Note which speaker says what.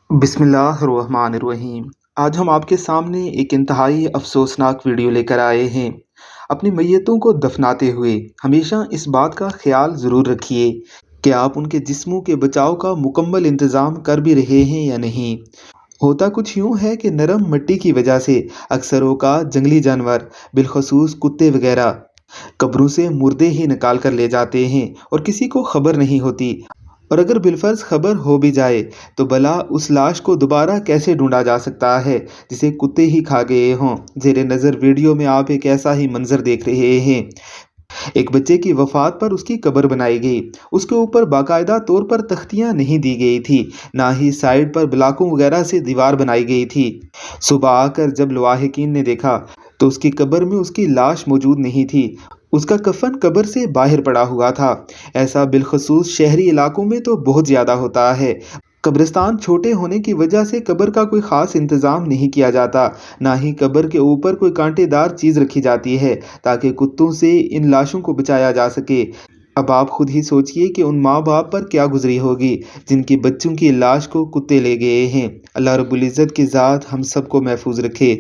Speaker 1: बिस्मिल्लाहिर्रहमानिर्रहीम। आज हम आपके सामने एक इंतहाई अफसोसनाक वीडियो लेकर आए हैं। अपनी मैयतों को दफनाते हुए हमेशा इस बात का ख्याल ज़रूर रखिए कि आप उनके जिस्मों के बचाव का मुकम्मल इंतज़ाम कर भी रहे हैं या नहीं। होता कुछ यूँ है कि नरम मिट्टी की वजह से अक्सर औक़ात जंगली जानवर बिलखसूस कुत्ते वगैरह कब्रों से मुर्दे ही निकाल कर ले जाते हैं और किसी को खबर नहीं होती। और अगर बिलफर्ज खबर हो भी जाए तो भला उस लाश को दोबारा कैसे ढूंढा जा सकता है जिसे कुत्ते ही खा गए हों। जेरे नज़र वीडियो में आप एक ऐसा ही मंजर देख रहे हैं। एक बच्चे की वफात पर उसकी कब्र बनाई गई। उसके ऊपर बाकायदा तौर पर तख्तियां नहीं दी गई थी, ना ही साइड पर ब्लॉकों वगैरह से दीवार बनाई गई थी। सुबह आकर जब लवाहिकीन ने देखा तो उसकी कब्र में उसकी लाश मौजूद नहीं थी। उसका कफन कब्र से बाहर पड़ा हुआ था। ऐसा बिलखसूस शहरी इलाकों में तो बहुत ज़्यादा होता है। कब्रिस्तान छोटे होने की वजह से कब्र का कोई ख़ास इंतज़ाम नहीं किया जाता, ना ही कब्र के ऊपर कोई कांटेदार चीज़ रखी जाती है ताकि कुत्तों से इन लाशों को बचाया जा सके। अब आप खुद ही सोचिए कि उन माँ बाप पर क्या गुजरी होगी जिनके बच्चों की लाश को कुत्ते ले गए हैं। अल्लाह रब्बुल इज़्ज़त की ज़ात हम सबको महफूज रखे।